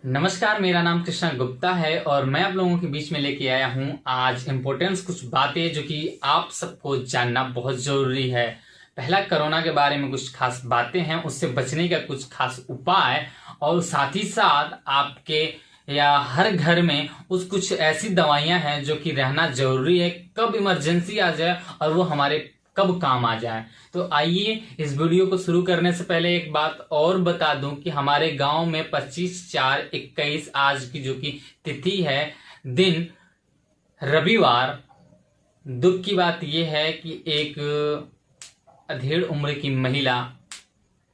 नमस्कार, मेरा नाम कृष्णा गुप्ता है और मैं आप लोगों के बीच में लेके आया हूं आज इम्पोर्टेंस कुछ बातें जो कि आप सबको जानना बहुत जरूरी है। पहला, कोरोना के बारे में कुछ खास बातें हैं, उससे बचने का कुछ खास उपाय, और साथ ही साथ आपके या हर घर में कुछ ऐसी दवाइयां हैं जो कि रहना जरूरी है, कब इमरजेंसी आ जाए और वो हमारे कब काम आ जाए। तो आइए इस वीडियो को शुरू करने से पहले एक बात और बता दूं कि हमारे गांव में 25/4/21 आज की जो कि तिथि है, दिन रविवार। दुख की बात यह है कि एक अधेड़ उम्र की महिला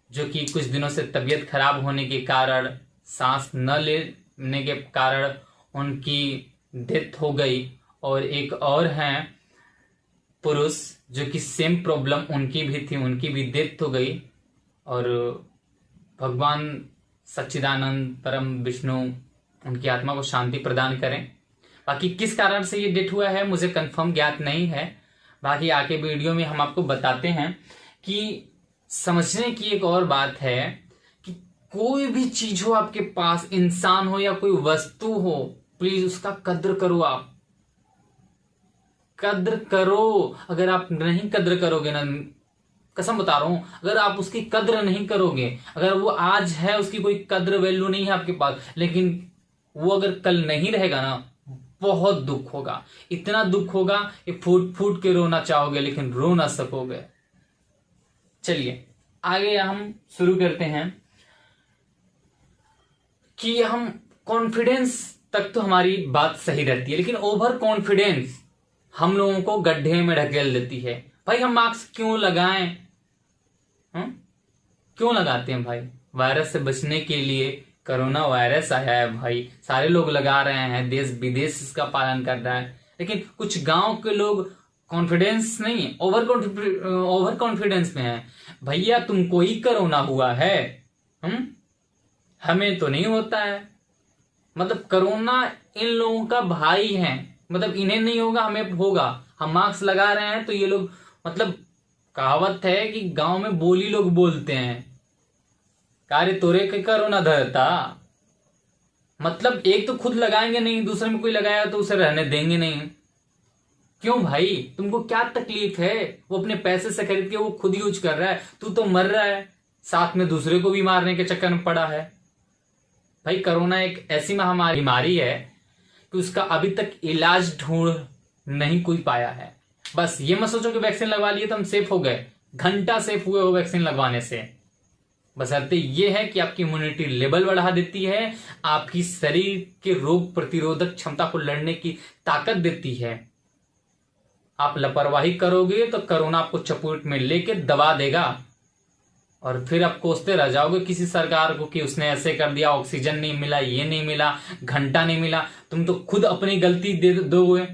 जो कि कुछ दिनों से तबीयत खराब होने के कारण, सांस न लेने के कारण उनकी डेथ हो गई, और एक और हैं पुरुष जो कि सेम प्रॉब्लम उनकी भी थी, उनकी भी डेथ हो गई। और भगवान सच्चिदानंद परम विष्णु उनकी आत्मा को शांति प्रदान करें। बाकी किस कारण से ये डेथ हुआ है मुझे कंफर्म ज्ञात नहीं है, बाकी आके वीडियो में हम आपको बताते हैं। कि समझने की एक और बात है कि कोई भी चीज हो आपके पास, इंसान हो या कोई वस्तु हो, प्लीज उसका कद्र करो। आप कद्र करो। अगर आप नहीं कद्र करोगे ना, कसम बता रहा हूं, अगर आप उसकी कद्र नहीं करोगे, अगर वो आज है उसकी कोई कद्र वैल्यू नहीं है आपके पास, लेकिन वो अगर कल नहीं रहेगा ना, बहुत दुख होगा। इतना दुख होगा कि फूट फूट के रोना चाहोगे लेकिन रो ना सकोगे। चलिए आगे हम शुरू करते हैं कि हम कॉन्फिडेंस तक तो हमारी बात सही रहती है, लेकिन ओवर कॉन्फिडेंस हम लोगों को गड्ढे में ढकेल देती है। भाई हम मास्क क्यों लगाएं? क्यों लगाते हैं भाई? वायरस से बचने के लिए। कोरोना वायरस आया है भाई, सारे लोग लगा रहे हैं, देश विदेश इसका पालन कर रहा है, लेकिन कुछ गांव के लोग कॉन्फिडेंस नहीं, ओवर कॉन्फिडेंस में है। भैया तुमको ही कोरोना हुआ है, हमें तो नहीं होता है। मतलब कोरोना इन लोगों का भाई है, मतलब इन्हें नहीं होगा हमें होगा। हम मास्क लगा रहे हैं तो ये लोग, मतलब कहावत है कि गांव में बोली लोग बोलते हैं, कार्य तोरे के कोरोना धरता। मतलब एक तो खुद लगाएंगे नहीं, दूसरे में कोई लगाया तो उसे रहने देंगे नहीं। क्यों भाई? तुमको क्या तकलीफ है? वो अपने पैसे से खरीद के वो खुद यूज कर रहा है, तू तो मर रहा है, साथ में दूसरे को भी मारने के चक्कर में पड़ा है। भाई कोरोना एक ऐसी महामारी बीमारी है कि उसका अभी तक इलाज ढूंढ नहीं कोई पाया है। बस ये मत सोचो कि वैक्सीन लगवा लिए तो हम सेफ हो गए, घंटा सेफ हुए हो वैक्सीन लगवाने से। बशर्ते ये है कि आपकी इम्यूनिटी लेवल बढ़ा देती है, आपकी शरीर के रोग प्रतिरोधक क्षमता को लड़ने की ताकत देती है। आप लापरवाही करोगे तो कोरोना आपको चपेट में लेके दबा देगा, और फिर आप कोसते रह जाओगे किसी सरकार को कि उसने ऐसे कर दिया, ऑक्सीजन नहीं मिला, ये नहीं मिला, घंटा नहीं मिला। तुम तो खुद अपनी गलती दे दोगे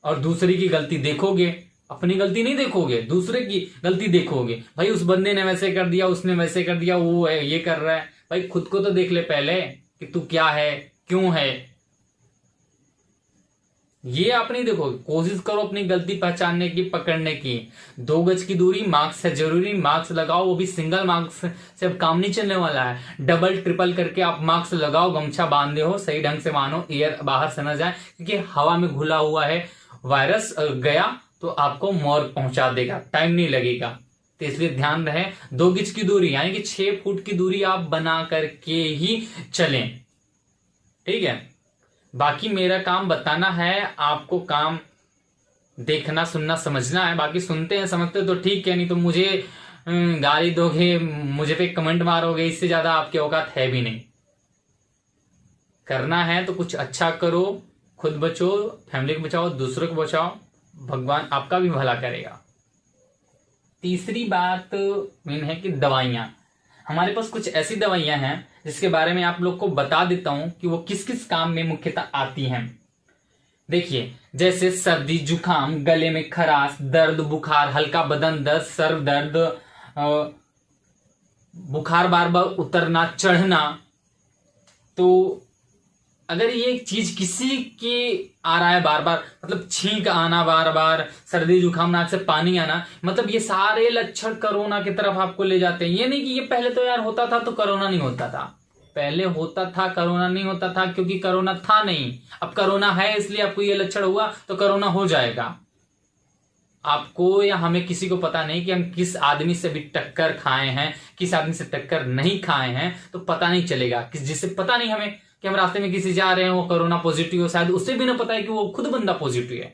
और दूसरे की गलती देखोगे। अपनी गलती नहीं देखोगे, दूसरे की गलती देखोगे। भाई उस बंदे ने वैसे कर दिया, उसने वैसे कर दिया, वो है ये कर रहा है। भाई खुद को तो देख ले पहले कि तू क्या है, क्यों है। ये आप नहीं देखोगे। कोशिश करो अपनी गलती पहचानने की, पकड़ने की। 2 गज की दूरी, मास्क है जरूरी, मास्क लगाओ, वो भी सिंगल मास्क से अब काम नहीं चलने वाला है, डबल ट्रिपल करके आप मास्क लगाओ, गमछा बांधे हो सही ढंग से बांधो, एयर बाहर से न जाए, क्योंकि हवा में घुला हुआ है वायरस, गया तो आपको मौत पहुंचा देगा, टाइम नहीं लगेगा। तो इसलिए ध्यान रहे, 2 गज की दूरी यानी कि 6 फुट की दूरी आप बना करके ही चलें, ठीक है। बाकी मेरा काम बताना है, आपको काम देखना, सुनना, समझना है। बाकी सुनते हैं समझते तो ठीक है, नहीं तो मुझे गाली दोगे, मुझे पे कमेंट मारोगे, इससे ज्यादा आपके औकात है भी नहीं। करना है तो कुछ अच्छा करो, खुद बचो, फैमिली को बचाओ, दूसरों को बचाओ, भगवान आपका भी भला करेगा। तीसरी बात मेन है कि दवाइयां। हमारे पास कुछ ऐसी दवाइयां हैं जिसके बारे में आप लोग को बता देता हूं कि वो किस किस काम में मुख्यतः आती हैं। देखिए, जैसे सर्दी जुकाम, गले में खराश, दर्द, बुखार, हल्का बदन दर्द, सर दर्द, बुखार बार बार उतरना चढ़ना। तो अगर ये चीज किसी के आ रहा है बार बार, मतलब छींक आना बार बार, सर्दी जुकाम, नाक से पानी आना, मतलब ये सारे लक्षण कोरोना की तरफ आपको ले जाते हैं। ये नहीं कि ये पहले तो यार होता था तो कोरोना नहीं होता था, पहले होता था, कोरोना नहीं होता था क्योंकि कोरोना था नहीं। अब कोरोना है इसलिए आपको ये लक्षण हुआ तो कोरोना हो जाएगा। आपको या हमें किसी को पता नहीं कि हम किस आदमी से भी टक्कर खाए हैं, किस आदमी से टक्कर नहीं खाए हैं, तो पता नहीं चलेगा। जिससे पता नहीं हमें कि हम रास्ते में किसी जा रहे हैं वो कोरोना पॉजिटिव हो, शायद उससे भी ना पता है कि वो खुद बंदा पॉजिटिव है।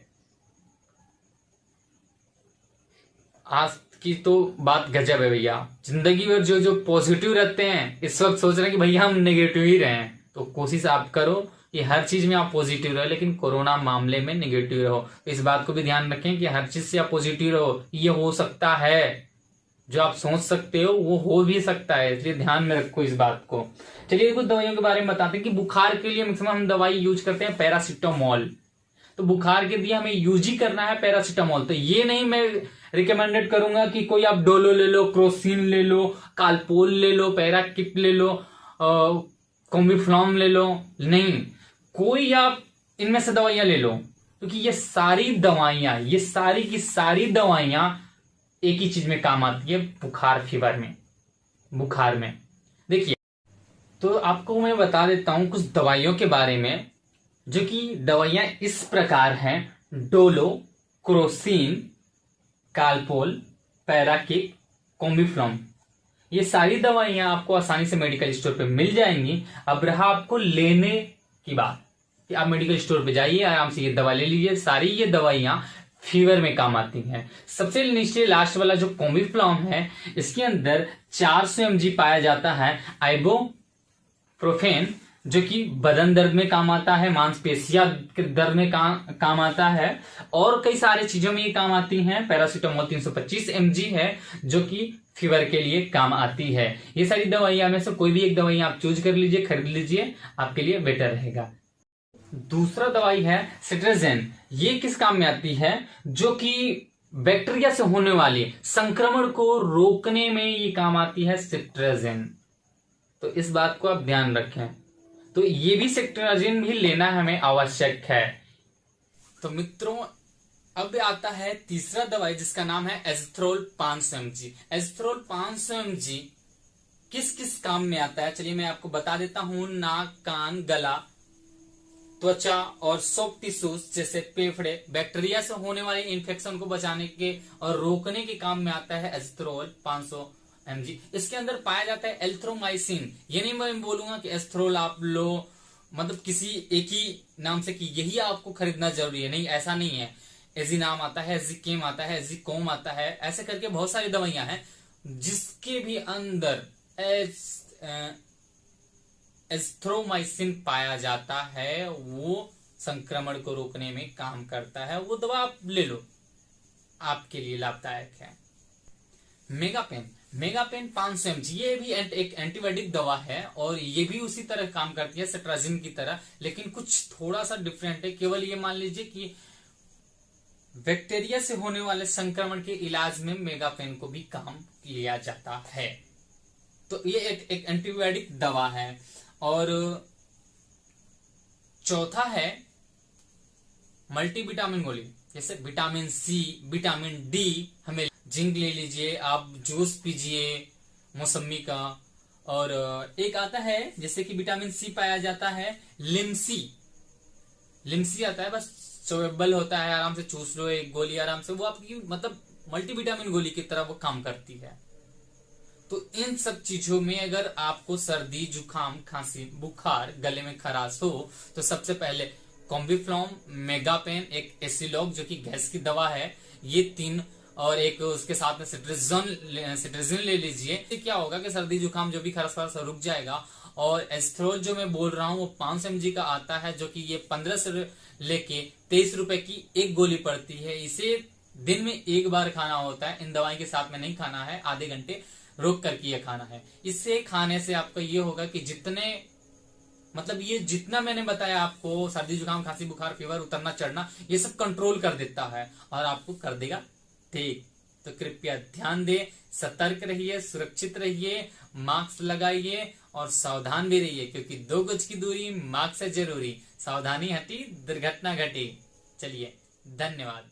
आज की तो बात गजब है भैया। जिंदगी में जो जो पॉजिटिव रहते हैं इस वक्त सोच रहे हैं कि भैया हम नेगेटिव ही रहे। तो कोशिश आप करो कि हर चीज में आप पॉजिटिव रहो, लेकिन कोरोना मामले में नेगेटिव रहो। तो इस बात को भी ध्यान रखें कि हर चीज से आप पॉजिटिव रहो। ये हो सकता है, जो आप सोच सकते हो वो हो भी सकता है, इसलिए ध्यान में रखो इस बात को। चलिए कुछ दवाइयों के बारे में बताते हैं कि बुखार के लिए मैक्सिमम हम दवाई यूज करते हैं पैरासीटामोल। तो बुखार के लिए हमें यूज ही करना है पैरासीटामोल। तो ये नहीं मैं रिकमेंडेड करूंगा कि कोई आप डोलो ले लो, क्रोसिन ले लो, कालपोल ले लो, पैराकिट ले लो, कॉम्बिफ्लॉम ले लो। नहीं, कोई आप इनमें से दवाइयां ले लो, क्योंकि ये सारी दवाइयां, ये सारी की सारी दवाइयां एक ही चीज में काम आती है, बुखार फीवर में, बुखार में। देखिए, तो आपको मैं बता देता हूं कुछ दवाइयों के बारे में, जो कि दवाइयां इस प्रकार हैं: डोलो, क्रोसिन, कालपोल, पैराकिट, कॉम्बिफ्लॉम। ये सारी दवाइयां आपको आसानी से मेडिकल स्टोर पे मिल जाएंगी। अब रहा आपको लेने की बात कि आप मेडिकल स्टोर पे जाइए, आराम से ये दवा ले लीजिए। सारी ये दवाइयां फीवर में काम आती हैं। सबसे नीचे लास्ट वाला जो कॉम्बिफ्लॉम है, इसके अंदर 400 mg पाया जाता है आइबोप्रोफेन, जो कि बदन दर्द में काम आता है, मांसपेशियां के दर्द में काम आता है, और कई सारे चीजों में ये काम आती हैं। पैरासीटामोल 325 mg है, जो कि फीवर के लिए काम आती है। ये सारी दवाइयां में से कोई भी एक दवाई आप चूज कर लीजिए, खरीद लीजिए, आपके लिए बेटर रहेगा। दूसरा दवाई है सिट्राजिन। ये किस काम में आती है? जो कि बैक्टीरिया से होने वाले संक्रमण को रोकने में ये काम आती है सिट्राजिन। तो इस बात को आप ध्यान रखें। तो ये भी सिट्राजिन भी लेना हमें आवश्यक है। तो मित्रों, अब आता है तीसरा दवाई, जिसका नाम है एज़थ्रोल 500 mg। एज़थ्रोल 500 mg किस किस काम में आता है, चलिए मैं आपको बता देता हूं। नाक, कान, गला, त्वचा और सॉफ्ट टिश्यूज जैसे फेफड़े, बैक्टीरिया से होने वाले इन्फेक्शन को बचाने के और रोकने के काम में आता है एज़थ्रोल 500 mg। इसके अंदर पाया जाता है एरिथ्रोमाइसिन। ये नहीं मैं बोलूंगा कि एज़थ्रोल आप लो, मतलब किसी एक ही नाम से कि यही आपको खरीदना जरूरी है, नहीं, ऐसा नहीं है। एजीनाम आता है, एजीकेम आता है, एजीकोम आता है, ऐसे करके बहुत सारी दवाइयां हैं जिसके भी अंदर एज़थ्रोमाइसिन पाया जाता है। वो संक्रमण को रोकने में काम करता है। वो दवा आप ले लो, आपके लिए लाभदायक है। मेगापेन, मेगापेन 500 mg, ये भी एक एंटीबायोटिक दवा है और ये भी उसी तरह काम करती है सिट्राजिन की तरह, लेकिन कुछ थोड़ा सा डिफरेंट है। केवल ये मान लीजिए कि बैक्टीरिया से होने वाले संक्रमण के इलाज में मेगापेन को भी काम लिया जाता है। तो ये एक एंटीबायोटिक दवा है। और चौथा है मल्टीविटामिन गोली, जैसे विटामिन सी, विटामिन डी, हमें जिंक ले लीजिए, आप जूस पीजिए मौसमी का। और एक आता है जैसे कि विटामिन सी पाया जाता है लिम्सी। लिम्सी आता है, बस चोवेबल होता है, आराम से चूस लो एक गोली आराम से, वो आपकी मतलब मल्टीविटामिन गोली की तरह वो काम करती है। तो इन सब चीजों में अगर आपको सर्दी, जुकाम, खांसी, बुखार, गले में खराश हो, तो सबसे पहले कॉम्बिफ्लॉम, मेगापेन, एक एसिलॉग जो कि गैस की दवा है, ये 3, और एक उसके साथ में सिट्राजिन ले लीजिए। तो क्या होगा कि सर्दी जुकाम जो भी खराश रुक जाएगा। और एज़थ्रोल जो मैं बोल रहा हूँ वो 500 mg का आता है, जो कि ये 15 से लेके 23 रुपए की एक गोली पड़ती है। इसे दिन में एक बार खाना होता है, इन दवाई के साथ में नहीं खाना है, आधे घंटे रोक करके ये खाना है। इससे खाने से आपको ये होगा कि ये जितना मैंने बताया आपको, सर्दी जुकाम, खांसी, बुखार, फीवर, उतरना चढ़ना, ये सब कंट्रोल कर देता है और आपको कर देगा ठीक। तो कृपया ध्यान दें, सतर्क रहिए, सुरक्षित रहिए, मास्क लगाइए और सावधान भी रहिए, क्योंकि 2 गज की दूरी मास्क से जरूरी। सावधानी हटी, दुर्घटना घटी। चलिए, धन्यवाद।